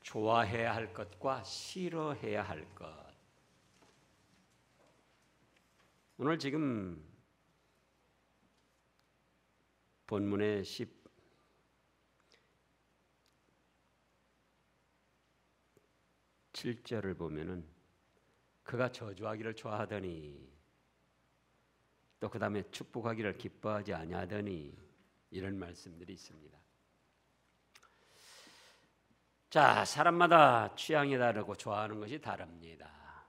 좋아해야 할 것과 싫어해야 할 것. 오늘 지금 본문의 17절을 보면은 그가 저주하기를 좋아하더니 또 그 다음에 축복하기를 기뻐하지 아니하더니 이런 말씀들이 있습니다. 자, 사람마다 취향이 다르고 좋아하는 것이 다릅니다.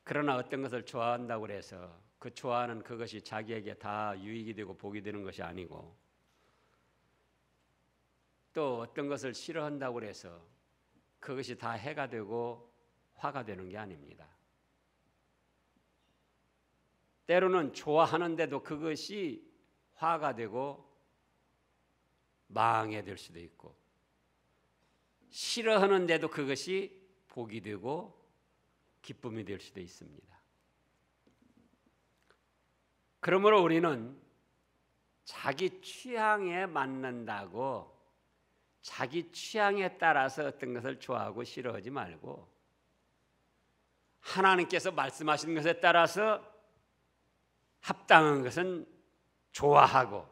그러나 어떤 것을 좋아한다고 해서 그 좋아하는 그것이 자기에게 다 유익이 되고 복이 되는 것이 아니고, 또 어떤 것을 싫어한다고 해서 그것이 다 해가 되고 화가 되는 게 아닙니다. 때로는 좋아하는데도 그것이 화가 되고 망해될 수도 있고, 싫어하는데도 그것이 복이 되고 기쁨이 될 수도 있습니다. 그러므로 우리는 자기 취향에 맞는다고 자기 취향에 따라서 어떤 것을 좋아하고 싫어하지 말고, 하나님께서 말씀하신 것에 따라서 합당한 것은 좋아하고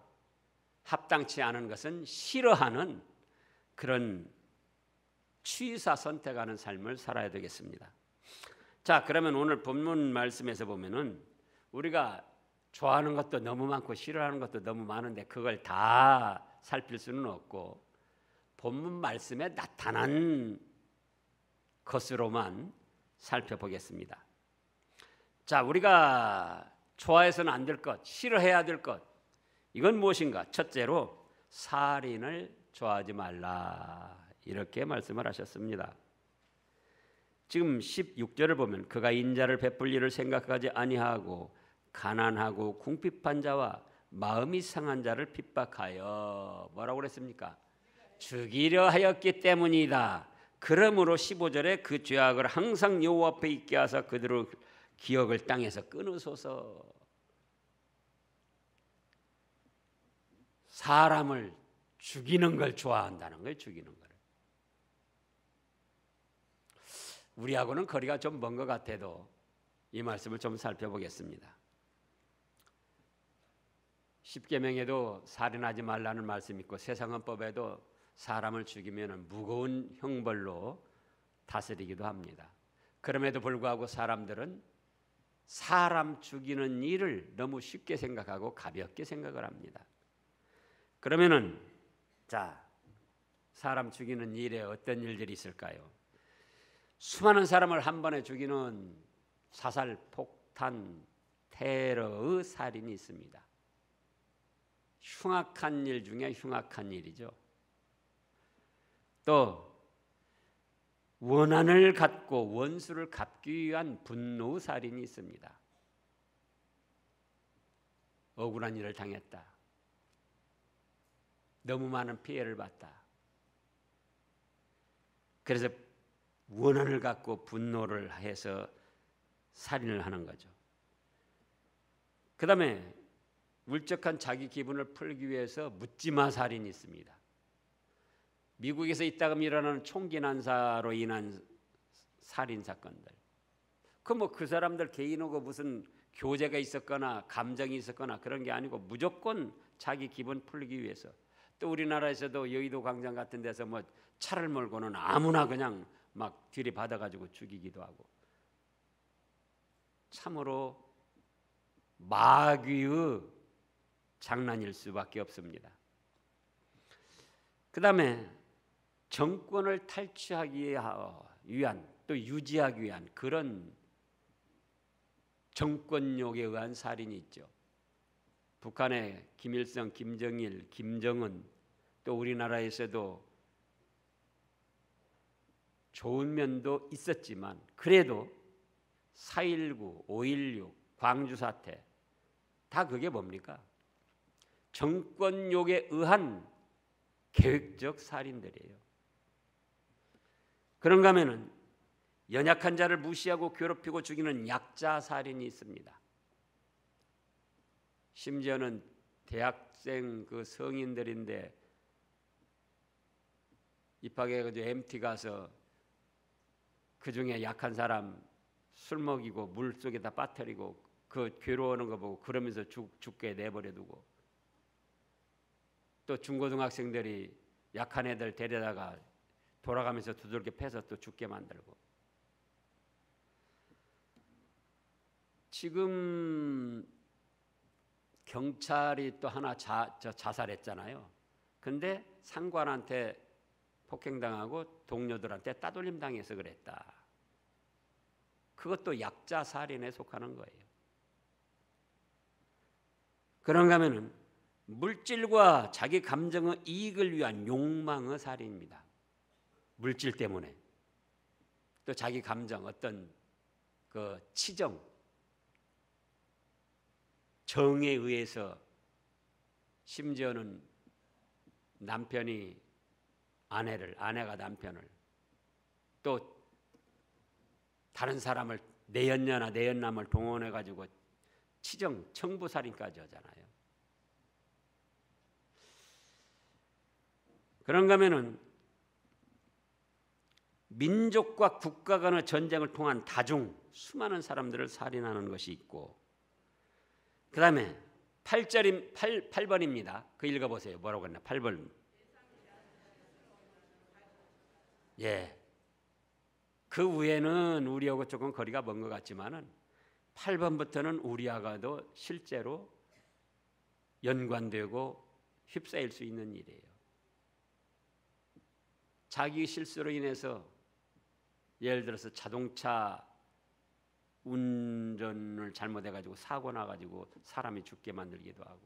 합당치 않은 것은 싫어하는 그런 취사 선택하는 삶을 살아야 되겠습니다. 자, 그러면 오늘 본문 말씀에서 보면은 우리가 좋아하는 것도 너무 많고 싫어하는 것도 너무 많은데 그걸 다 살필 수는 없고, 본문 말씀에 나타난 것으로만 살펴보겠습니다. 자, 우리가 좋아해서는 안 될 것, 싫어해야 될 것, 이건 무엇인가? 첫째로 살인을 좋아하지 말라, 이렇게 말씀을 하셨습니다. 지금 16절을 보면 그가 인자를 베풀 일을 생각하지 아니하고 가난하고 궁핍한 자와 마음이 상한 자를 핍박하여 뭐라고 그랬습니까? 죽이려 하였기 때문이다. 그러므로 15절에 그 죄악을 항상 여호와 앞에 있게 하사 그들의 기억을 땅에서 끊으소서. 사람을 죽이는 걸 좋아한다는 거예요. 죽이는 걸. 우리하고는 거리가 좀 먼 것 같아도 이 말씀을 좀 살펴보겠습니다. 십계명에도 살인하지 말라는 말씀이 있고 세상헌법에도 사람을 죽이면 무거운 형벌로 다스리기도 합니다. 그럼에도 불구하고 사람들은 사람 죽이는 일을 너무 쉽게 생각하고 가볍게 생각을 합니다. 그러면은 자, 사람 죽이는 일에 어떤 일들이 있을까요? 수많은 사람을 한 번에 죽이는 사살, 폭탄, 테러의 살인이 있습니다. 흉악한 일 중에 흉악한 일이죠. 또 원한을 갖고 원수를 갚기 위한 분노의 살인이 있습니다. 억울한 일을 당했다. 너무 많은 피해를 봤다. 그래서 원한을 갖고 분노를 해서 살인을 하는 거죠. 그 다음에 울적한 자기 기분을 풀기 위해서 묻지마 살인이 있습니다. 미국에서 이따가 일어나는 총기 난사로 인한 살인 사건들. 그 사람들 개인하고 무슨 교제가 있었거나 감정이 있었거나 그런 게 아니고 무조건 자기 기분 풀기 위해서. 또 우리나라에서도 여의도 광장 같은 데서 뭐 차를 몰고는 아무나 그냥 막 들이받아가지고 죽이기도 하고, 참으로 마귀의 장난일 수밖에 없습니다. 그 다음에 정권을 탈취하기 위한 또 유지하기 위한 그런 정권욕에 의한 살인이 있죠. 북한의 김일성, 김정일, 김정은, 또 우리나라에서도 좋은 면도 있었지만 그래도 4.19, 5.16, 광주 사태 다 그게 뭡니까? 정권욕에 의한 계획적 살인들이에요. 그런가 하면은 연약한 자를 무시하고 괴롭히고 죽이는 약자 살인이 있습니다. 심지어는 대학생 그 성인들인데 입학해가지고 MT 가서 그 중에 약한 사람 술 먹이고 물 속에다 빠뜨리고 그 괴로워하는 거 보고 그러면서 죽게 내버려두고, 또 중고등학생들이 약한 애들 데려다가 돌아가면서 두들겨 패서 또 죽게 만들고. 지금 경찰이 또 하나 자살했잖아요. 근데 상관한테 폭행당하고 동료들한테 따돌림 당해서 그랬다. 그것도 약자 살인에 속하는 거예요. 그런가 하면은 물질과 자기 감정의 이익을 위한 욕망의 살인입니다. 물질 때문에, 또 자기 감정, 어떤 그 치정, 정에 의해서, 심지어는 남편이 아내를, 아내가 남편을, 또 다른 사람을, 내연녀나 내연남을 동원해 가지고 치정, 청부살인까지 하잖아요. 그런가 하면은 민족과 국가 간의 전쟁을 통한 다중 수많은 사람들을 살인하는 것이 있고, 그 다음에 8번입니다. 그 읽어보세요. 뭐라고 했나? 8번. 예. 그 위에는 우리하고 조금 거리가 먼 것 같지만은 8번부터는 우리하고도 실제로 연관되고 휩싸일 수 있는 일이에요. 자기 실수로 인해서 예를 들어서 자동차 운전을 잘못해가지고 사고 나가지고 사람이 죽게 만들기도 하고,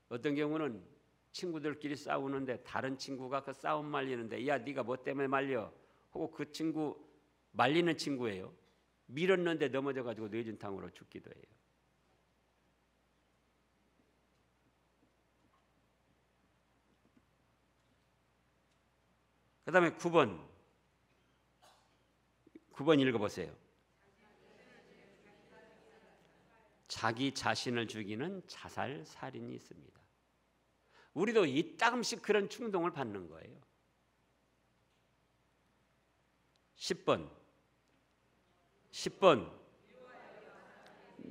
어떤 경우는 친구들끼리 싸우는데 다른 친구가 그 싸움 말리는데 야 네가 뭐 때문에 말려? 하고 그 친구, 말리는 친구예요. 밀었는데 넘어져가지고 뇌진탕으로 죽기도 해요. 그 다음에 9번 읽어보세요. 자기 자신을 죽이는 자살 살인이 있습니다. 우리도 이따금씩 그런 충동을 받는 거예요. 10번.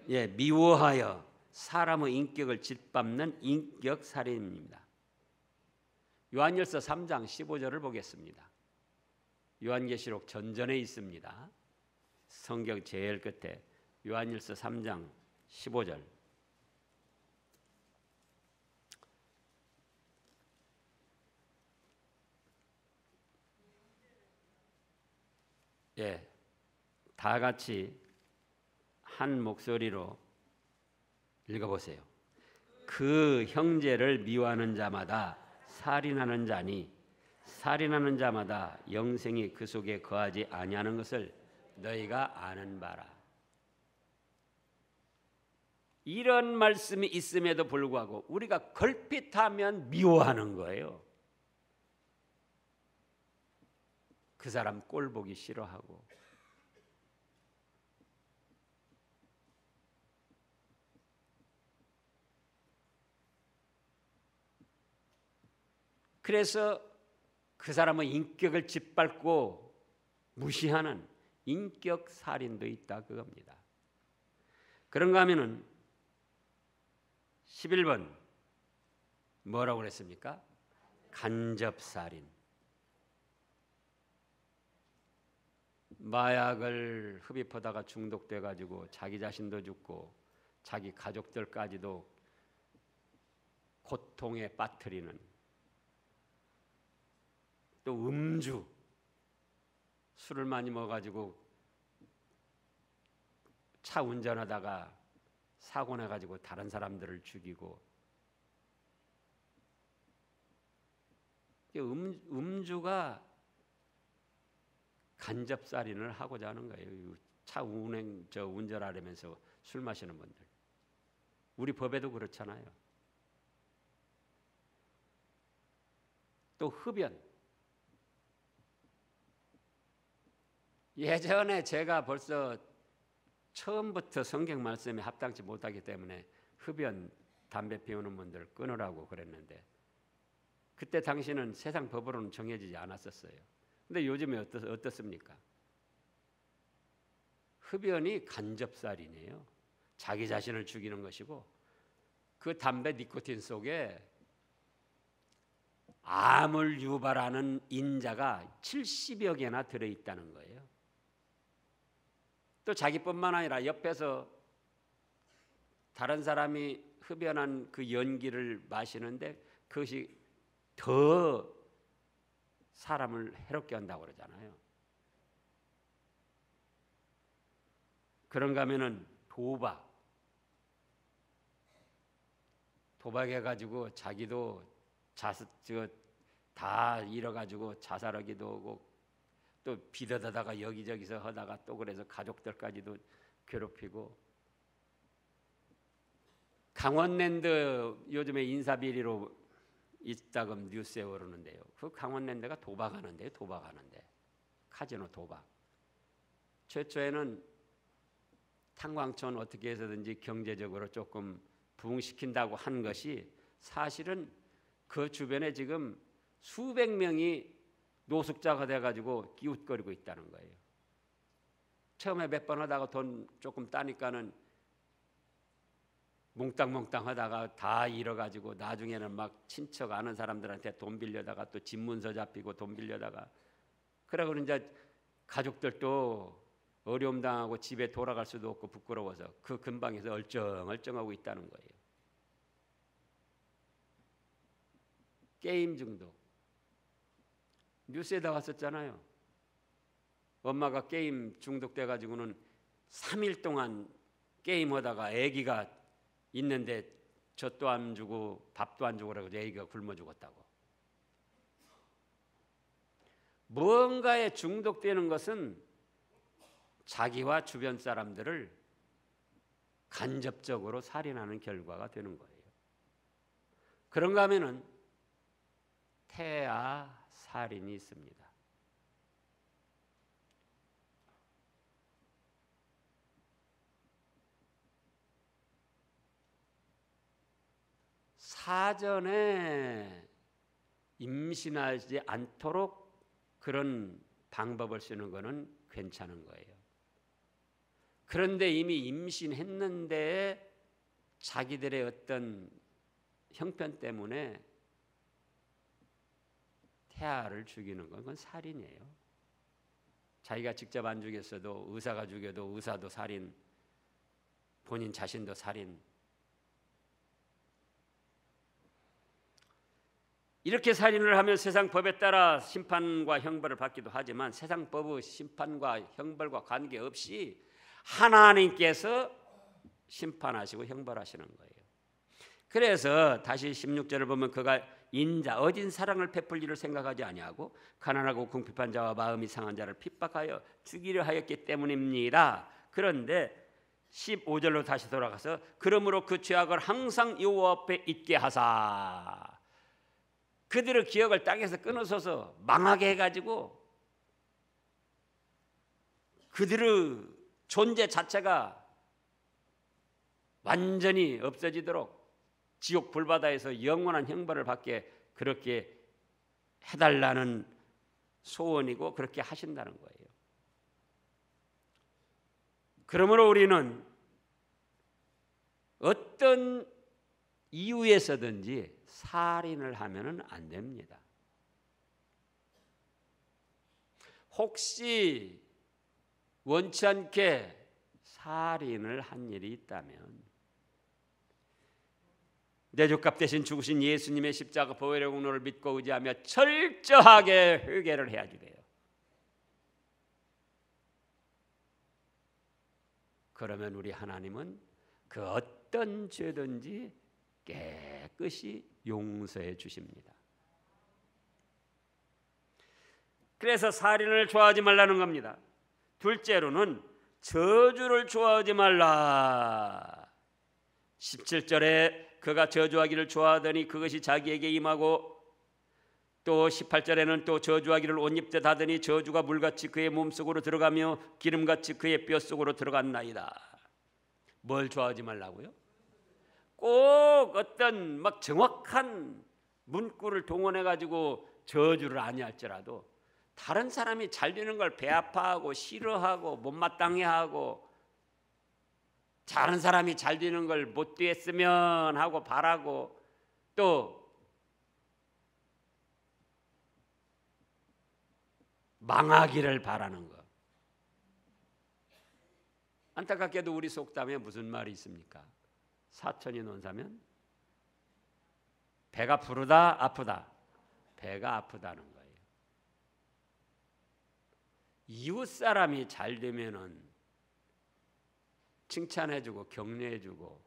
예, 미워하여 사람의 인격을 짓밟는 인격 살인입니다. 요한일서 3장 15절을 보겠습니다. 요한계시록 전전에 있습니다. 성경 제일 끝에 요한일서 3장 15절. 예, 다 같이 한 목소리로 읽어보세요. 그 형제를 미워하는 자마다 살인하는 자니 살인하는 자마다 영생이 그 속에 거하지 아니하는 것을 너희가 아는 바라. 이런 말씀이 있음에도 불구하고 우리가 걸핏하면 미워하는 거예요. 그 사람 꼴 보기 싫어하고, 그래서 그 사람의 인격을 짓밟고 무시하는 인격 살인도 있다 그겁니다. 그런가 하면은 11번 뭐라고 그랬습니까? 간접 살인. 마약을 흡입하다가 중독돼 가지고 자기 자신도 죽고 자기 가족들까지도 고통에 빠뜨리는, 또 음주, 술을 많이 먹어가지고 차 운전하다가 사고 나가지고 다른 사람들을 죽이고, 음주가 간접살인을 하고자 하는 거예요. 차 운전하려면서 술 마시는 분들, 우리 법에도 그렇잖아요. 또 흡연. 예전에 제가 벌써 처음부터 성경 말씀에 합당치 못하기 때문에 흡연, 담배 피우는 분들 끊으라고 그랬는데 그때 당시는 세상 법으로는 정해지지 않았었어요. 근데 요즘에 어떻습니까? 흡연이 간접살인이에요. 자기 자신을 죽이는 것이고 그 담배 니코틴 속에 암을 유발하는 인자가 70여 개나 들어있다는 거예요. 또 자기뿐만 아니라 옆에서 다른 사람이 흡연한 그 연기를 마시는데 그것이 더 사람을 해롭게 한다고 그러잖아요. 그런가 하면은 도박해가지고 자기도 다 잃어가지고 자살하기도 하고 또 비더다가 여기저기서 하다가 또 그래서 가족들까지도 괴롭히고 강원랜드 요즘에 인사비리로 있다금 뉴스에 오르는데요. 그 강원랜드가 도박하는데 카지노 도박. 최초에는 탄광촌 어떻게 해서든지 경제적으로 조금 부흥시킨다고 한 것이 사실은 그 주변에 지금 수백 명이 노숙자가 돼가지고 기웃거리고 있다는 거예요. 처음에 몇 번 하다가 돈 조금 따니까는 몽땅몽땅 하다가 다 잃어가지고 나중에는 막 친척 아는 사람들한테 돈 빌려다가 또 집문서 잡히고 돈 빌려다가 그러고 이제 가족들도 어려움 당하고 집에 돌아갈 수도 없고 부끄러워서 그 근방에서 얼쩡얼쩡하고 있다는 거예요. 게임 중독. 뉴스에 나왔었잖아요. 엄마가 게임 중독돼가지고는 3일 동안 게임하다가 아기가 있는데 젖도 안 주고 밥도 안 주고 그래서 아기가 굶어 죽었다고. 무언가에 중독되는 것은 자기와 주변 사람들을 간접적으로 살인하는 결과가 되는 거예요. 그런가 하면은 태아 살인이 있습니다. 사전에 임신하지 않도록 그런 방법을 쓰는 것은 괜찮은 거예요. 그런데 이미 임신했는데 자기들의 어떤 형편 때문에 태아를 죽이는 건 그건 살인이에요. 자기가 직접 안 죽였어도 의사가 죽여도 의사도 살인, 본인 자신도 살인. 이렇게 살인을 하면 세상 법에 따라 심판과 형벌을 받기도 하지만 세상 법의 심판과 형벌과 관계없이 하나님께서 심판하시고 형벌하시는 거예요. 그래서 다시 16절을 보면 그가 인자 어진 사랑을 베풀 일을 생각하지 아니하고 가난하고 궁핍한 자와 마음이 상한 자를 핍박하여 죽이려 하였기 때문입니다. 그런데 15절로 다시 돌아가서 그러므로 그 죄악을 항상 여호와 앞에 있게 하사 그들의 기억을 땅에서 끊어서서 망하게 해가지고 그들의 존재 자체가 완전히 없어지도록 지옥 불바다에서 영원한 형벌을 받게 그렇게 해달라는 소원이고 그렇게 하신다는 거예요. 그러므로 우리는 어떤 이유에서든지 살인을 하면은 안 됩니다. 혹시 원치 않게 살인을 한 일이 있다면 내 족값 대신 죽으신 예수님의 십자가 보혈의 공로를 믿고 의지하며 철저하게 회개를 해야 돼요. 그러면 우리 하나님은 그 어떤 죄든지 깨끗이 용서해 주십니다. 그래서 살인을 좋아하지 말라는 겁니다. 둘째로는 저주를 좋아하지 말라. 17절에 그가 저주하기를 좋아하더니 그것이 자기에게 임하고 또 18절에는 또 저주하기를 옷 입듯 하더니 저주가 물같이 그의 몸속으로 들어가며 기름같이 그의 뼛속으로 들어갔나이다. 뭘 좋아하지 말라고요? 꼭 어떤 막 정확한 문구를 동원해 가지고 저주를 아니할지라도 다른 사람이 잘 되는 걸 배아파하고 싫어하고 못마땅해하고 다른 사람이 잘 되는 걸 못 됐으면 하고 바라고 또 망하기를 바라는 것. 안타깝게도 우리 속담에 무슨 말이 있습니까? 사천이 논사면 배가 부르다 아프다. 배가 아프다는 거예요. 이웃 사람이 잘 되면은 칭찬해주고 격려해주고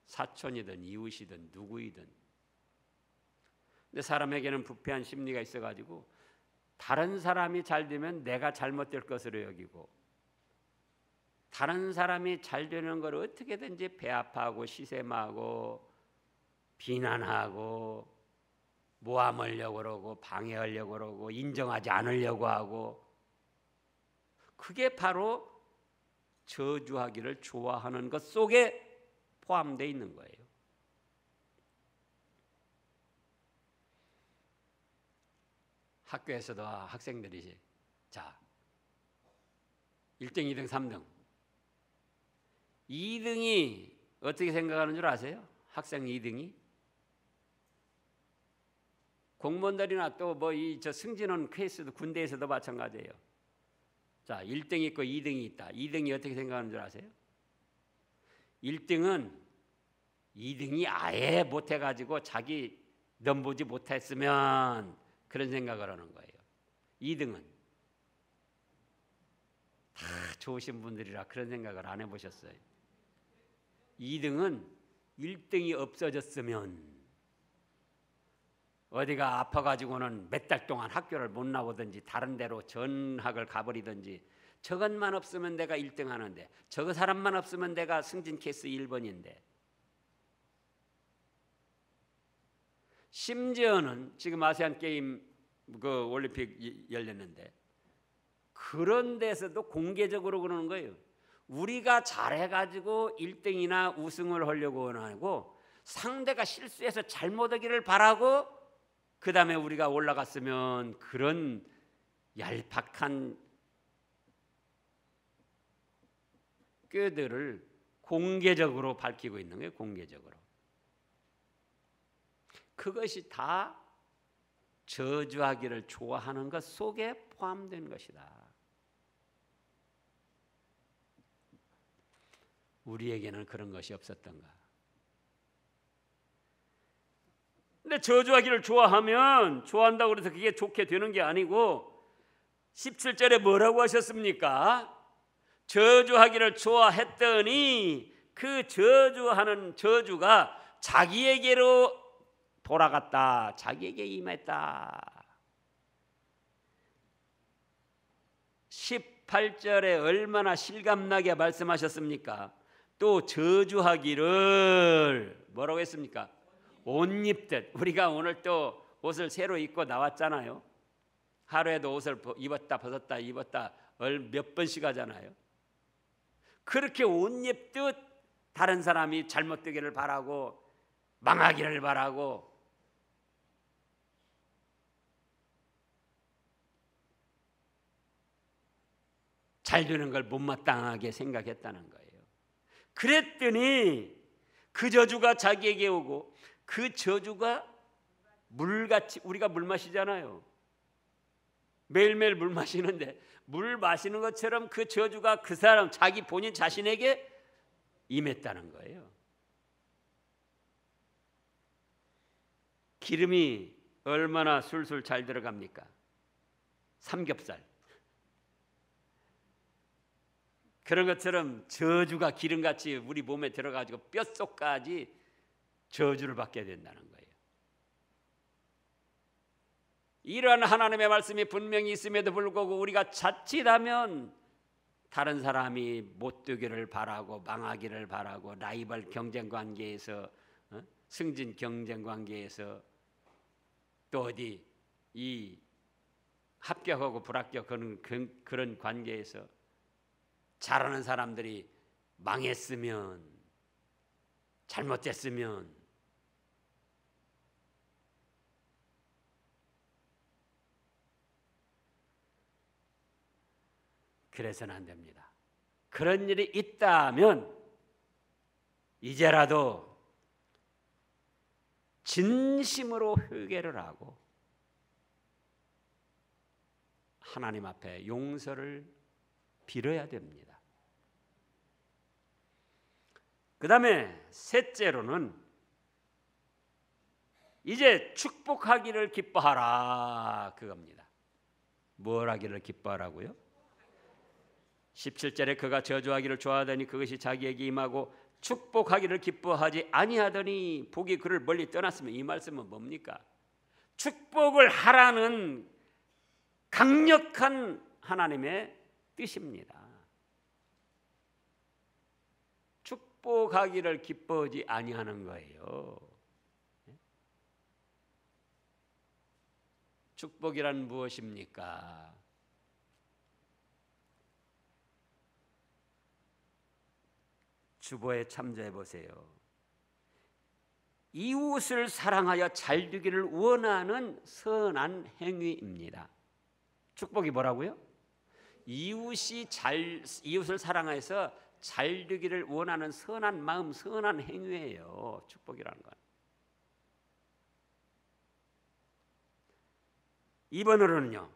사촌이든 이웃이든 누구이든. 근데 사람에게는 부패한 심리가 있어가지고 다른 사람이 잘 되면 내가 잘못될 것으로 여기고 다른 사람이 잘 되는 걸 어떻게든지 배아파하고 시샘하고 비난하고 모함하려고 그러고 방해하려고 그러고 인정하지 않으려고 하고 그게 바로 저주하기를 좋아하는 것 속에 포함되어 있는 거예요. 학교에서도 학생들이 자 1등, 2등, 3등 2등이 어떻게 생각하는 줄 아세요? 학생 2등이 공무원들이나 또 뭐 이 저 승진원 케이스도 군대에서도 마찬가지예요. 자 1등이 있고 2등이 있다. 2등이 어떻게 생각하는 줄 아세요? 1등은 2등이 아예 못해가지고 자기 넘보지 못했으면 그런 생각을 하는 거예요. 2등은 다 좋으신 분들이라 그런 생각을 안 해보셨어요. 2등은 1등이 없어졌으면 어디가 아파가지고는 몇 달 동안 학교를 못 나오든지 다른 데로 전학을 가버리든지 저것만 없으면 내가 1등 하는데 저거 사람만 없으면 내가 승진 케이스 1번인데 심지어는 지금 아세안 게임 그 올림픽 열렸는데 그런 데서도 공개적으로 그러는 거예요. 우리가 잘해가지고 1등이나 우승을 하려고 하고 상대가 실수해서 잘못하기를 바라고 그 다음에 우리가 올라갔으면 그런 얄팍한 꾀들을 공개적으로 밝히고 있는 거예요. 공개적으로. 그것이 다 저주하기를 좋아하는 것 속에 포함된 것이다. 우리에게는 그런 것이 없었던가? 근데 저주하기를 좋아하면 좋아한다고 해서 그게 좋게 되는 게 아니고 17절에 뭐라고 하셨습니까? 저주하기를 좋아했더니 그 저주하는 저주가 자기에게로 돌아갔다. 자기에게 임했다. 18절에 얼마나 실감나게 말씀하셨습니까? 또 저주하기를 뭐라고 했습니까? 옷 입듯. 우리가 오늘 또 옷을 새로 입고 나왔잖아요. 하루에도 옷을 입었다 벗었다 입었다 몇 번씩 하잖아요. 그렇게 옷 입듯 다른 사람이 잘못되기를 바라고 망하기를 바라고 잘 되는 걸 못마땅하게 생각했다는 거예요. 그랬더니 그 저주가 자기에게 오고 그 저주가 물같이 우리가 물 마시잖아요. 매일매일 물 마시는데 물 마시는 것처럼 그 저주가 그 사람 자기 본인 자신에게 임했다는 거예요. 기름이 얼마나 술술 잘 들어갑니까? 삼겹살. 그런 것처럼 저주가 기름같이 우리 몸에 들어가지고 뼛속까지 저주를 받게 된다는 거예요. 이러한 하나님의 말씀이 분명히 있음에도 불구하고 우리가 자칫하면 다른 사람이 못되기를 바라고 망하기를 바라고 라이벌 경쟁 관계에서 승진 경쟁 관계에서 또 어디 이 합격하고 불합격하는 그런 관계에서 잘하는 사람들이 망했으면 잘못됐으면 그래서는 안 됩니다. 그런 일이 있다면 이제라도 진심으로 회개를 하고 하나님 앞에 용서를 빌어야 됩니다. 그 다음에 셋째로는 이제 축복하기를 기뻐하라 그겁니다. 뭘 하기를 기뻐하라고요? 17절에 그가 저주하기를 좋아하더니 그것이 자기에게 임하고 축복하기를 기뻐하지 아니하더니 복이 그를 멀리 떠났으면, 이 말씀은 뭡니까? 축복을 하라는 강력한 하나님의 뜻입니다. 축복하기를 기뻐하지 아니하는 거예요. 축복이란 무엇입니까? 주보에 참조해 보세요. 이웃을 사랑하여 잘 되기를 원하는 선한 행위입니다. 축복이 뭐라고요? 이웃을 사랑해서 잘 되기를 원하는 선한 마음, 선한 행위예요. 축복이라는 건. 2번으로는요,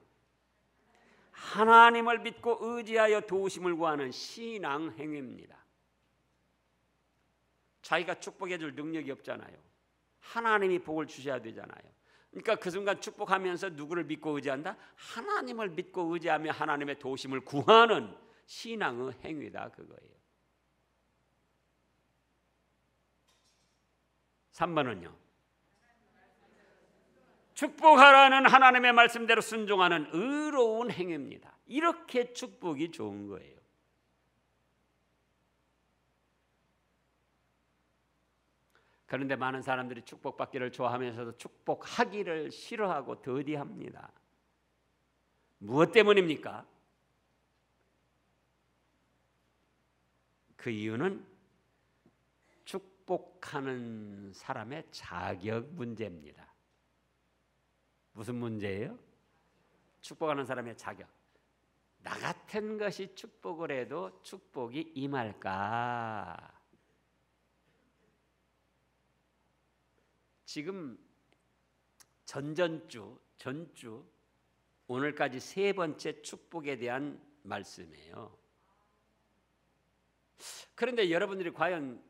하나님을 믿고 의지하여 도우심을 구하는 신앙 행위입니다. 자기가 축복해 줄 능력이 없잖아요. 하나님이 복을 주셔야 되잖아요. 그러니까 그 순간 축복하면서 누구를 믿고 의지한다? 하나님을 믿고 의지하며 하나님의 도우심을 구하는 신앙의 행위다 그거예요. 3번은요, 축복하라는 하나님의 말씀대로 순종하는 의로운 행위입니다. 이렇게 축복이 좋은 거예요. 그런데 많은 사람들이 축복받기를 좋아하면서도 축복하기를 싫어하고 더디합니다. 무엇 때문입니까? 그 이유는 축복하는 사람의 자격 문제입니다. 무슨 문제예요? 축복하는 사람의 자격. 나 같은 것이 축복을 해도 축복이 임할까? 지금 전주 오늘까지 세 번째 축복에 대한 말씀이에요. 그런데 여러분들이 과연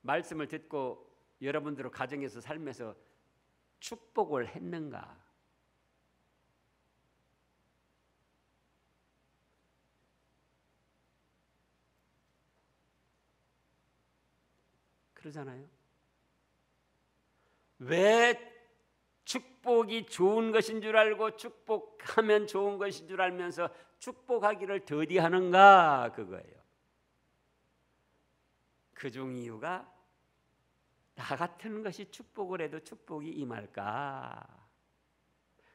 말씀을 듣고 여러분들의 가정에서 살면서 축복을 했는가? 그러잖아요. 왜 축복이 좋은 것인 줄 알고 축복하면 좋은 것인 줄 알면서 축복하기를 더디하는가? 그거예요. 그중 이유가 나 같은 것이 축복을 해도 축복이 임할까?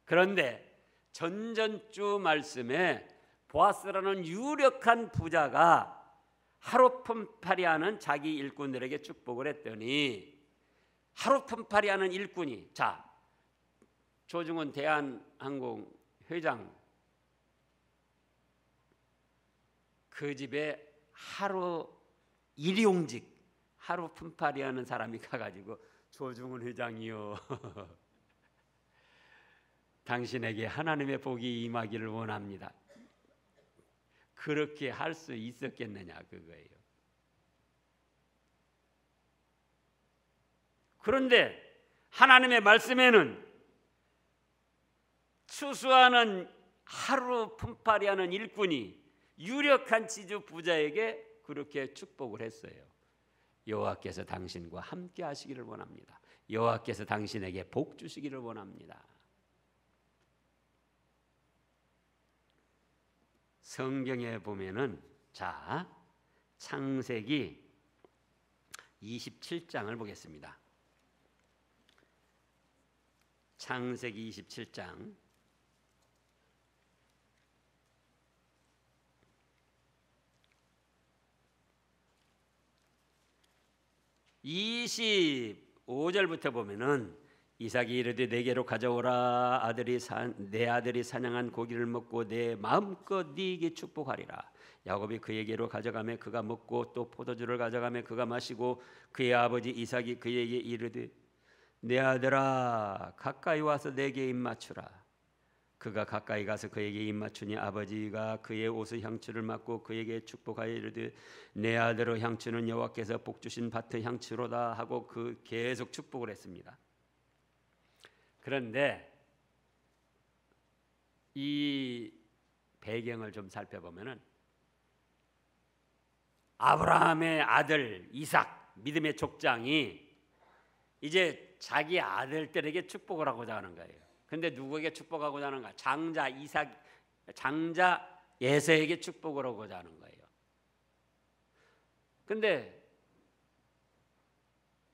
그런데 전전주 말씀에 보아스라는 유력한 부자가 하루품팔이하는 자기 일꾼들에게 축복을 했더니 하루품팔이하는 일꾼이, 자, 조중훈 대한항공 회장 그 집에 하루 일용직 하루 품팔이하는 사람이 가가지고 조중훈 회장이요 당신에게 하나님의 복이 임하기를 원합니다. 그렇게 할 수 있었겠느냐 그거예요. 그런데 하나님의 말씀에는 추수하는 하루 품팔이하는 일꾼이 유력한 지주 부자에게 그렇게 축복을 했어요. 여호와께서 당신과 함께 하시기를 원합니다. 여호와께서 당신에게 복 주시기를 원합니다. 성경에 보면은, 자, 창세기 27장을 보겠습니다. 창세기 27장 25절부터 보면은 이삭이 이르되 내게로 가져오라. 내 아들이 사냥한 고기를 먹고 내 마음껏 네게 축복하리라. 야곱이 그에게로 가져가매 그가 먹고 또 포도주를 가져가매 그가 마시고 그의 아버지 이삭이 그에게 이르되 내 아들아 가까이 와서 내게 입맞추라. 그가 가까이 가서 그에게 입맞추니 아버지가 그의 옷의 향추를 맡고 그에게 축복하여 이르되 내 아들의 향추는 여호와께서 복 주신 밭의 향추로다 하고 그 계속 축복을 했습니다. 그런데 이 배경을 좀 살펴보면은 아브라함의 아들 이삭 믿음의 족장이 이제 자기 아들들에게 축복을 하고자 하는 거예요. 근데 누구에게 축복하고자 하는가? 장자 에서에게 축복을 하고자 하는 거예요. 근데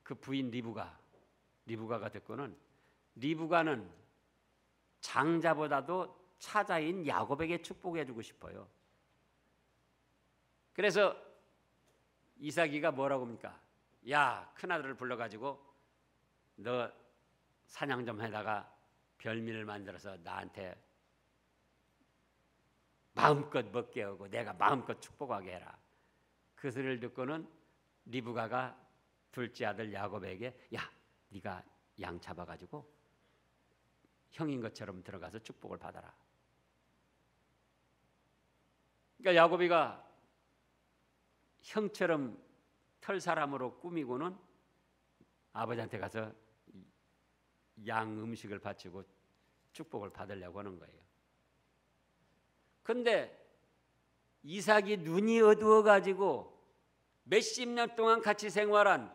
그 부인 리브가가 듣고는 리브가는 장자보다도 차자인 야곱에게 축복해 주고 싶어요. 그래서 이삭이가 뭐라고 합니까? 야, 큰아들을 불러가지고 너 사냥 좀 해다가 별미를 만들어서 나한테 마음껏 먹게 하고 내가 마음껏 축복하게 해라. 그 소리를 듣고는 리브가가 둘째 아들 야곱에게 야, 네가 양 잡아가지고 형인 것처럼 들어가서 축복을 받아라. 그러니까 야곱이가 형처럼 털 사람으로 꾸미고는 아버지한테 가서 양 음식을 바치고 축복을 받으려고 하는 거예요. 그런데 이삭이 눈이 어두워 가지고 몇십 년 동안 같이 생활한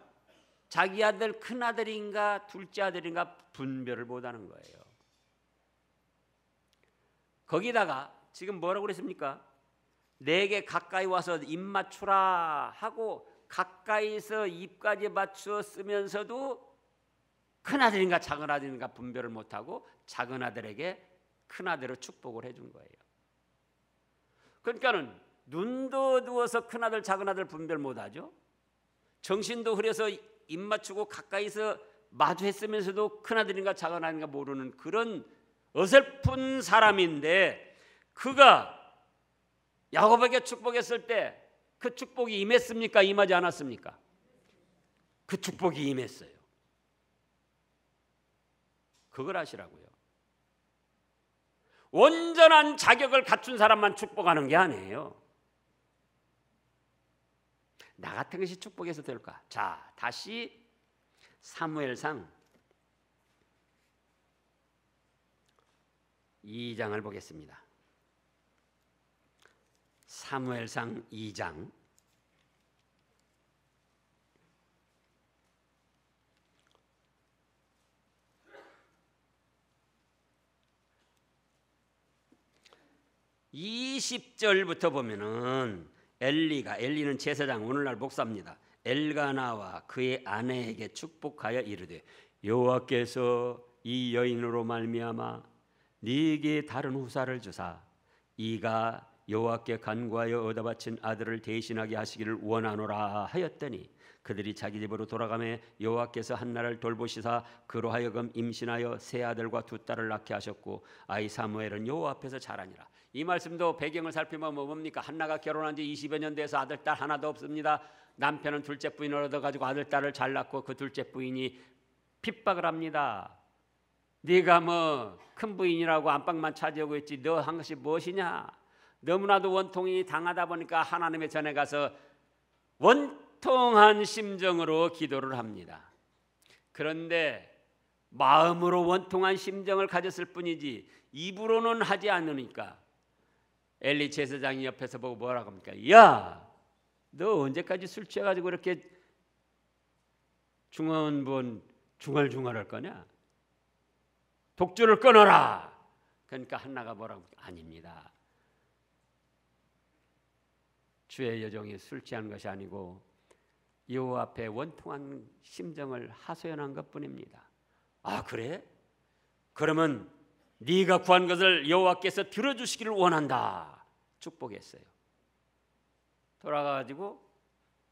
자기 아들 큰아들인가 둘째 아들인가 분별을 못하는 거예요. 거기다가 지금 뭐라고 그랬습니까? 내게 가까이 와서 입 맞추라 하고 가까이서 입까지 맞추어 쓰면서도 큰아들인가 작은아들인가 분별을 못하고 작은아들에게 큰아들을 축복을 해준 거예요. 그러니까는 눈도 어두워서 큰아들 작은아들 분별 못하죠. 정신도 흐려서 입 맞추고 가까이서 마주했으면서도 큰아들인가 작은아들인가 모르는 그런 어설픈 사람인데 그가 야곱에게 축복했을 때 그 축복이 임했습니까? 임하지 않았습니까? 그 축복이 임했어요. 그걸 아시라고요. 온전한 자격을 갖춘 사람만 축복하는 게 아니에요. 나 같은 것이 축복해서 될까? 자, 다시 사무엘상 2장을 보겠습니다. 사무엘상 2장 20절부터 보면은 엘리는 제사장 오늘날 목사입니다. 엘가나와 그의 아내에게 축복하여 이르되 여호와께서 이 여인으로 말미암아 네게 다른 후사를 주사 이가 여호와께 간구하여 얻어바친 아들을 대신하게 하시기를 원하노라 하였더니 그들이 자기 집으로 돌아가매 여호와께서 한나를 돌보시사 그로 하여금 임신하여 세 아들과 두 딸을 낳게 하셨고 아이 사무엘은 여호와 앞에서 자라니라. 이 말씀도 배경을 살피면 뭡니까? 한나가 결혼한 지 20여 년 돼서 아들 딸 하나도 없습니다. 남편은 둘째 부인을 얻어가지고 아들 딸을 잘 낳고 그 둘째 부인이 핍박을 합니다. 네가 뭐 큰 부인이라고 안방만 차지하고 있지 너 한 것이 무엇이냐? 너무나도 원통이 당하다 보니까 하나님의 전에 가서 원통한 심정으로 기도를 합니다. 그런데 마음으로 원통한 심정을 가졌을 뿐이지 입으로는 하지 않으니까 엘리 제사장이 옆에서 보고 뭐라고 합니까? 야, 너 언제까지 술 취해가지고 이렇게 중얼중얼할 거냐? 독주를 끊어라. 그러니까 한나가 뭐라고 합니까? 아닙니다. 주의 여종이 술 취한 것이 아니고 여호와 앞에 원통한 심정을 하소연한 것뿐입니다. 아, 그래? 그러면 네가 구한 것을 여호와께서 들어주시기를 원한다. 축복했어요. 돌아가가지고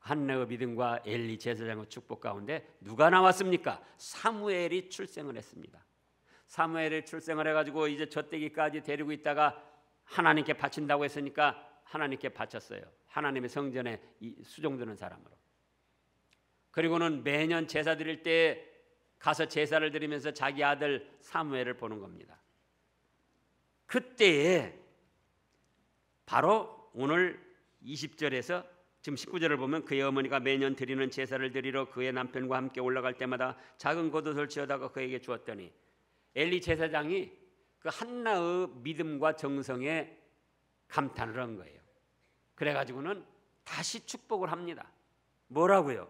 한나의 믿음과 엘리 제사장의 축복 가운데 누가 나왔습니까? 사무엘이 출생을 했습니다. 사무엘이 출생을 해가지고 이제 젖대기까지 데리고 있다가 하나님께 바친다고 했으니까 하나님께 바쳤어요. 하나님의 성전에 수종드는 사람으로. 그리고는 매년 제사 드릴 때 가서 제사를 드리면서 자기 아들 사무엘을 보는 겁니다. 그때에 바로 오늘 20절에서 지금 19절을 보면 그의 어머니가 매년 드리는 제사를 드리러 그의 남편과 함께 올라갈 때마다 작은 겉옷을 지어다가 그에게 주었더니 엘리 제사장이 그 한나의 믿음과 정성에 감탄을 한 거예요. 그래가지고는 다시 축복을 합니다. 뭐라고요?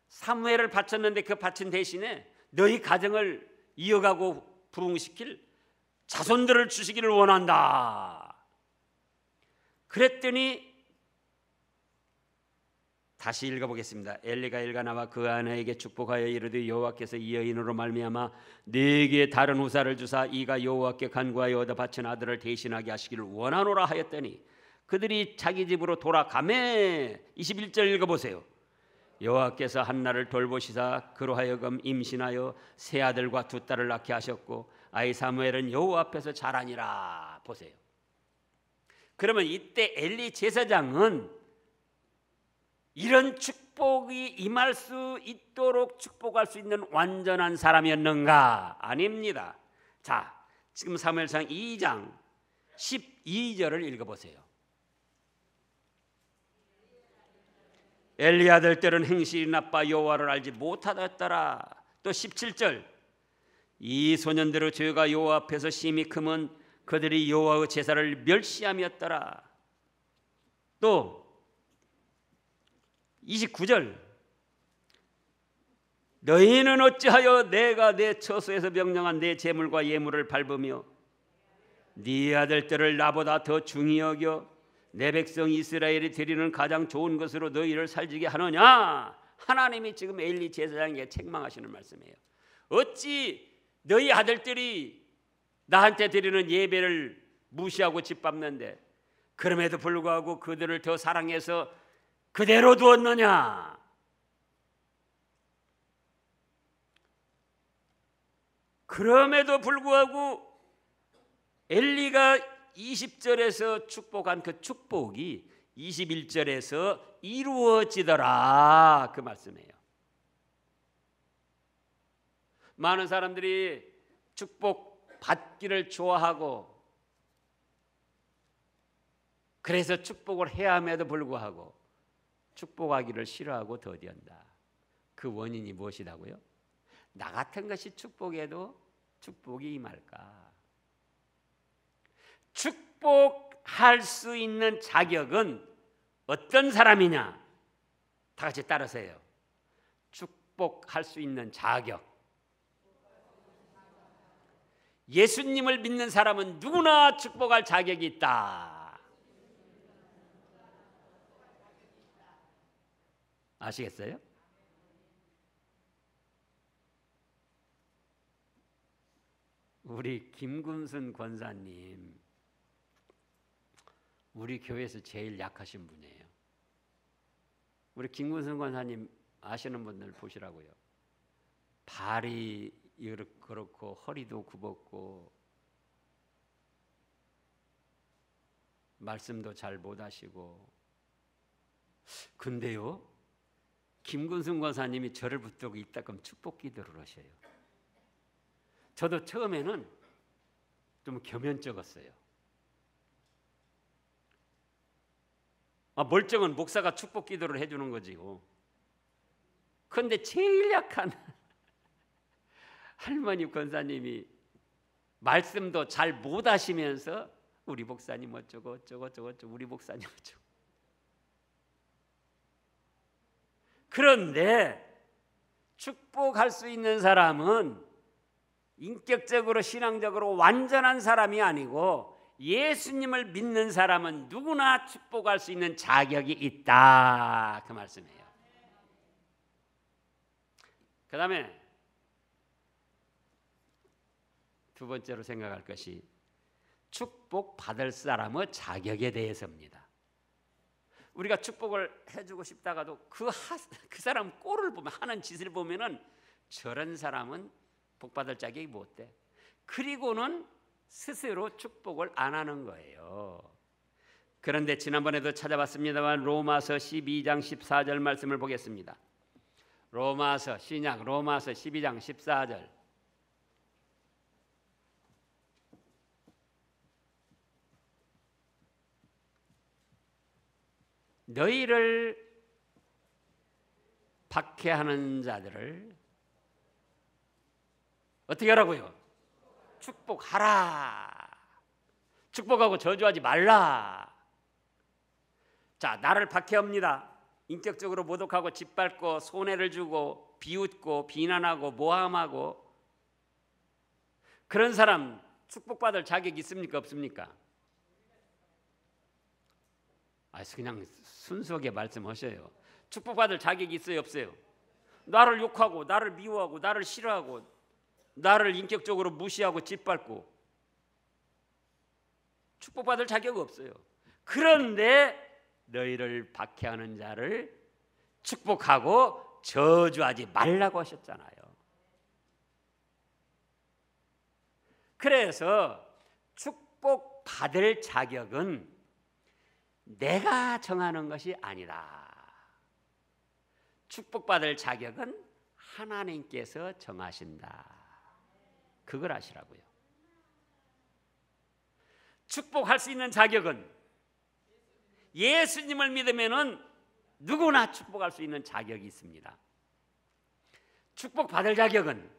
사무엘을 바쳤는데 그 바친 대신에 너희 가정을 이어가고 부흥시킬 자손들을 주시기를 원한다. 그랬더니 다시 읽어보겠습니다. 엘리가 일어나와 그 아내에게 축복하여 이르되 여호와께서 이 여인으로 말미암아 네게 다른 후사를 주사 이가 여호와께 간구하여 얻어 바친 아들을 대신하게 하시기를 원하노라 하였더니 그들이 자기 집으로 돌아가매. 21절 읽어보세요. 여호와께서 한나를 돌보시사 그로 하여금 임신하여 세 아들과 두 딸을 낳게 하셨고 아이 사무엘은 여호와 앞에서 자라니라. 보세요. 그러면 이때 엘리 제사장은 이런 축복이 임할 수 있도록 축복할 수 있는 완전한 사람이었는가? 아닙니다. 자, 지금 사무엘상 2장 12절을 읽어보세요. 엘리 아들들은 행실이 나빠 여호와를 알지 못하였더라. 또 17절 이 소년들의 죄가 여호와 앞에서 심히 크면 그들이 여호와의 제사를 멸시함이었더라. 또 29절 너희는 어찌하여 내가 내 처소에서 명령한 내 제물과 예물을 밟으며 네 아들들을 나보다 더 중히 여겨 내 백성 이스라엘이 드리는 가장 좋은 것으로 너희를 살지게 하느냐. 하나님이 지금 엘리 제사장에게 책망하시는 말씀이에요. 어찌 너희 아들들이 나한테 드리는 예배를 무시하고 짓밟는데 그럼에도 불구하고 그들을 더 사랑해서 그대로 두었느냐. 그럼에도 불구하고 엘리가 20절에서 축복한 그 축복이 21절에서 이루어지더라. 그 말씀이에요. 많은 사람들이 축복 받기를 좋아하고 그래서 축복을 해야 함에도 불구하고 축복하기를 싫어하고 더디한다. 그 원인이 무엇이라고요? 나 같은 것이 축복해도 축복이 임할까? 축복할 수 있는 자격은 어떤 사람이냐? 다 같이 따라서요. 축복할 수 있는 자격. 예수님을 믿는 사람은 누구나 축복할 자격이 있다. 아시겠어요? 우리 김군순 권사님 우리 교회에서 제일 약하신 분이에요. 우리 김군순 권사님 아시는 분들 보시라고요. 발이 그렇고 허리도 굽었고 말씀도 잘 못하시고 근데요 김군순 권사님이 저를 붙들고 이따금 축복 기도를 하셔요. 저도 처음에는 좀 겸연쩍었어요. 멀쩡한 목사가 축복 기도를 해주는 거지요. 그런데 제일 약한 할머니 권사님이 말씀도 잘 못하시면서 우리 목사님 어쩌고 우리 목사님 어쩌고. 그런데 축복할 수 있는 사람은 인격적으로 신앙적으로 완전한 사람이 아니고 예수님을 믿는 사람은 누구나 축복할 수 있는 자격이 있다. 그 말씀이에요. 그 다음에 두 번째로 생각할 것이 축복 받을 사람의 자격에 대해서입니다. 우리가 축복을 해주고 싶다가도 그 사람 꼴을 보면, 하는 짓을 보면은 저런 사람은 복받을 자격이 못 돼. 그리고는 스스로 축복을 안 하는 거예요. 그런데 지난번에도 찾아봤습니다만 로마서 12장 14절 말씀을 보겠습니다. 로마서 12장 14절. 너희를 박해하는 자들을 어떻게 하라고요? 축복하라. 축복하고 저주하지 말라. 자, 나를 박해합니다. 인격적으로 모독하고 짓밟고 손해를 주고 비웃고 비난하고 모함하고, 그런 사람 축복받을 자격이 있습니까 없습니까? 그냥 순수하게 말씀하셔요. 축복받을 자격이 있어요 없어요? 나를 욕하고 나를 미워하고 나를 싫어하고 나를 인격적으로 무시하고 짓밟고 축복받을 자격이 없어요. 그런데 너희를 박해하는 자를 축복하고 저주하지 말라고 하셨잖아요. 그래서 축복받을 자격은 내가 정하는 것이 아니라 축복받을 자격은 하나님께서 정하신다. 그걸 아시라고요. 축복할 수 있는 자격은 예수님을 믿으면은 누구나 축복할 수 있는 자격이 있습니다. 축복받을 자격은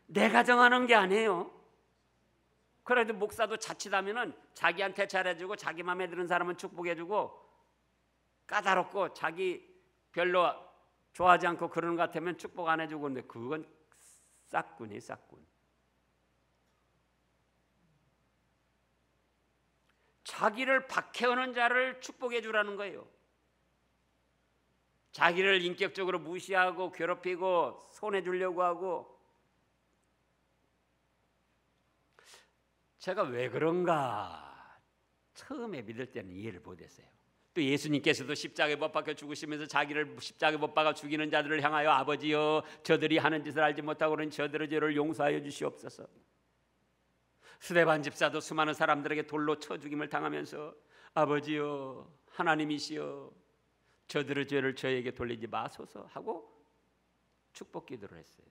내가 정하는 게 아니에요. 그래도 목사도 자칫하면은 자기한테 잘해주고 자기 마음에 드는 사람은 축복해주고, 까다롭고 자기 별로 좋아하지 않고 그러는 것 같으면 축복 안 해주고, 근데 그건 싹군이 싹군. 자기를 박해하는 자를 축복해 주라는 거예요. 자기를 인격적으로 무시하고 괴롭히고 손해 주려고 하고. 제가 왜 그런가 처음에 믿을 때는 이해를 못했어요. 또 예수님께서도 십자가에 못 박혀 죽으시면서 자기를 십자가에 못 박아 죽이는 자들을 향하여 아버지여 저들이 하는 짓을 알지 못하고 그런 저들의 죄를 용서하여 주시옵소서. 스데반 집사도 수많은 사람들에게 돌로 쳐 죽임을 당하면서 아버지여 하나님이시여 저들의 죄를 저에게 돌리지 마소서 하고 축복 기도를 했어요.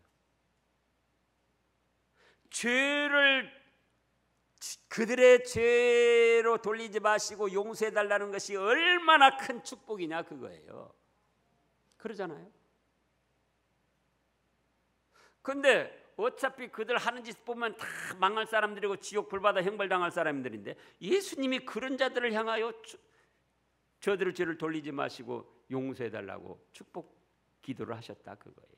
죄를 그들의 죄로 돌리지 마시고 용서해달라는 것이 얼마나 큰 축복이냐 그거예요. 그러잖아요. 근데 어차피 그들 하는 짓 보면 다 망할 사람들이고 지옥 불받아 형벌당할 사람들인데 예수님이 그런 자들을 향하여 저들의 죄를 돌리지 마시고 용서해달라고 축복 기도를 하셨다 그거예요.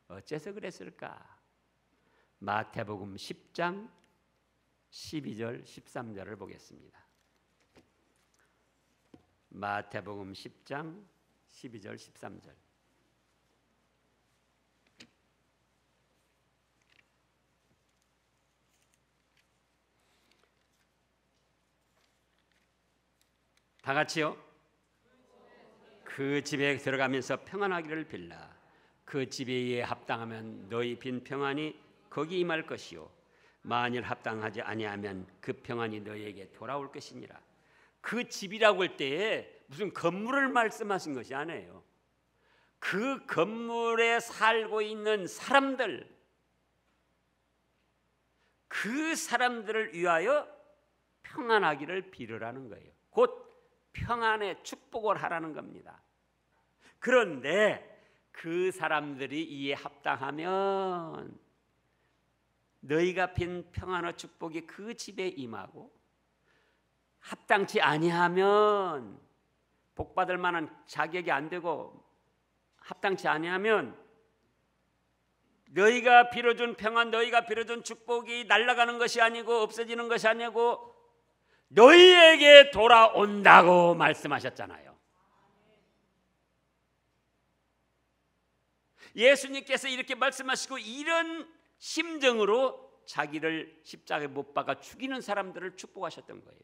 어째서 그랬을까? 마태복음 10장 12절 13절을 보겠습니다. 마태복음 10장 12절 13절. 다 같이요. 그 집에 들어가면서 평안하기를 빌라. 그 집에 합당하면 너희 빈 평안이 거기 임할 것이요 만일 합당하지 아니하면 그 평안이 너희에게 돌아올 것이니라. 그 집이라고 할 때에 무슨 건물을 말씀하신 것이 아니에요. 그 건물에 살고 있는 사람들, 그 사람들을 위하여 평안하기를 빌으라는 거예요. 곧 평안의 축복을 하라는 겁니다. 그런데 그 사람들이 이에 합당하면 너희가 빈 평안의 축복이 그 집에 임하고, 합당치 아니하면 복받을 만한 자격이 안 되고 합당치 아니하면 너희가 빌어준 평안, 너희가 빌어준 축복이 날아가는 것이 아니고 없어지는 것이 아니고 너희에게 돌아온다고 말씀하셨잖아요. 예수님께서 이렇게 말씀하시고 이런 심정으로 자기를 십자가에 못 박아 죽이는 사람들을 축복하셨던 거예요.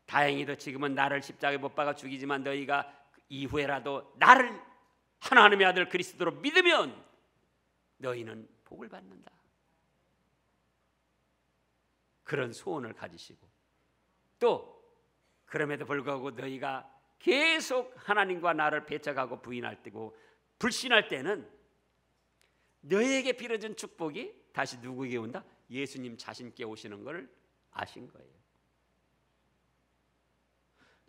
다행히도 지금은 나를 십자가에 못 박아 죽이지만 너희가 이후에라도 나를 하나님의 아들 그리스도로 믿으면 너희는 복을 받는다. 그런 소원을 가지시고 또 그럼에도 불구하고 너희가 계속 하나님과 나를 배척하고 부인할 때고 불신할 때는 너희에게 빌어준 축복이 다시 누구에게 온다? 예수님 자신께 오시는 것을 아신 거예요.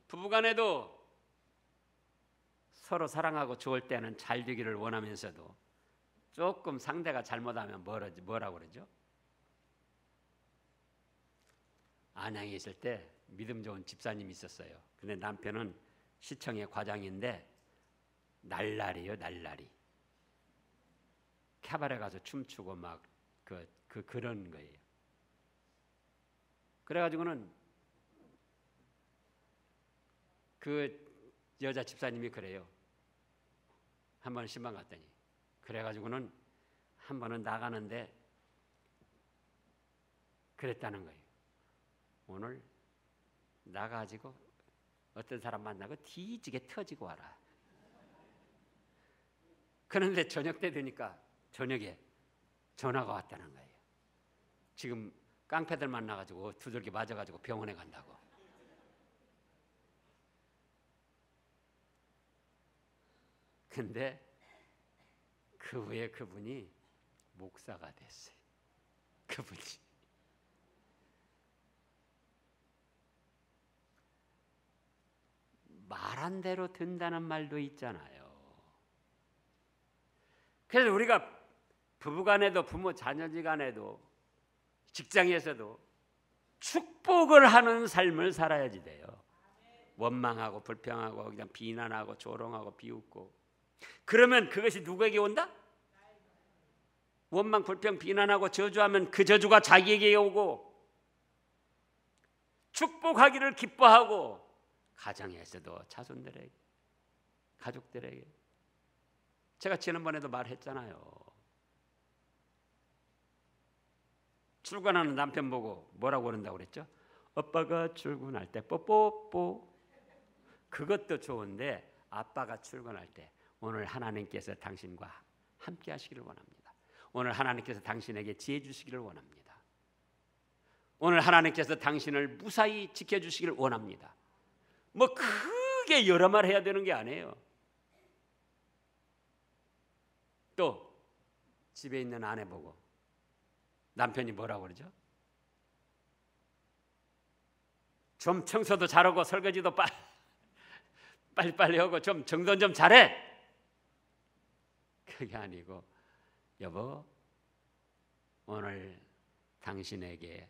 부부간에도 서로 사랑하고 좋을 때는 잘 되기를 원하면서도 조금 상대가 잘못하면 뭐라고 그러죠? 안양에 있을 때 믿음 좋은 집사님이 있었어요. 근데 남편은 시청의 과장인데 날라리요, 날라리. 캐바레 가서 춤추고 막 그런 거예요. 그래가지고는 그 여자 집사님이 그래요. 한 번 신방 갔더니 그래가지고는 한 번은 나가는데 그랬다는 거예요. 오늘 나가지고 어떤 사람 만나고 뒤지게 터지고 와라. 그런데 저녁 때 되니까 저녁에 전화가 왔다는 거예요. 지금 깡패들 만나가지고 두들겨 맞아가지고 병원에 간다고. 근데 그 후에 그분이 목사가 됐어요. 그분이. 말한 대로 된다는 말도 있잖아요. 그래서 우리가 부부간에도 부모 자녀지간에도 직장에서도 축복을 하는 삶을 살아야지 돼요. 원망하고 불평하고 그냥 비난하고 조롱하고 비웃고 그러면 그것이 누구에게 온다? 원망 불평 비난하고 저주하면 그 저주가 자기에게 오고 축복하기를 기뻐하고 가정에서도 자손들에게 가족들에게 제가 지난번에도 말했잖아요. 출근하는 남편 보고 뭐라고 그런다고 그랬죠? 아빠가 출근할 때 뽀뽀뽀. 그것도 좋은데 아빠가 출근할 때 오늘 하나님께서 당신과 함께 하시기를 원합니다. 오늘 하나님께서 당신에게 지혜 주시기를 원합니다. 오늘 하나님께서 당신을 무사히 지켜주시기를 원합니다. 뭐 크게 여러 말 해야 되는 게 아니에요. 또 집에 있는 아내 보고 남편이 뭐라고 그러죠? 좀 청소도 잘하고 설거지도 빨리빨리 하고 좀 정돈 좀 잘해. 그게 아니고 여보 오늘 당신에게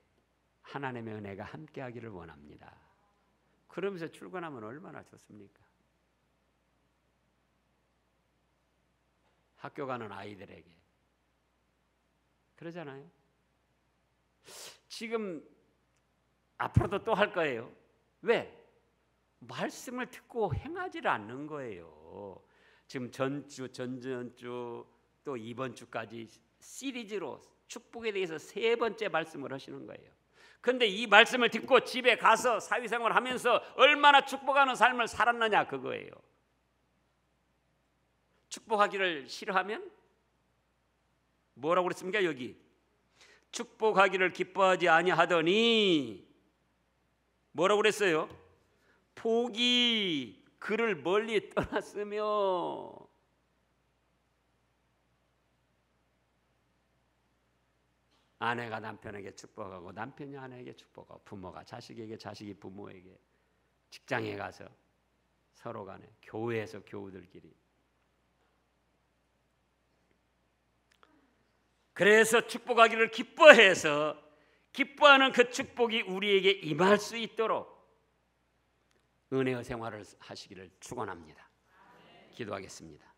하나님의 은혜가 함께하기를 원합니다. 그러면서 출근하면 얼마나 좋습니까? 학교 가는 아이들에게 그러잖아요. 지금 앞으로도 또 할 거예요. 왜? 말씀을 듣고 행하지를 않는 거예요. 지금 전주, 전전주 또 이번 주까지 시리즈로 축복에 대해서 3번째 말씀을 하시는 거예요. 그런데 이 말씀을 듣고 집에 가서 사회생활 하면서 얼마나 축복하는 삶을 살았느냐 그거예요. 축복하기를 싫어하면 뭐라고 그랬습니까? 여기 축복하기를 기뻐하지 아니하더니 뭐라고 그랬어요? 복이 그를 멀리 떠났으며 아내가 남편에게 축복하고 남편이 아내에게 축복하고 부모가 자식에게 자식이 부모에게 직장에 가서 서로 간에 교회에서 교우들끼리 그래서 축복하기를 기뻐해서 기뻐하는 그 축복이 우리에게 임할 수 있도록 은혜의 생활을 하시기를 축원합니다. 기도하겠습니다.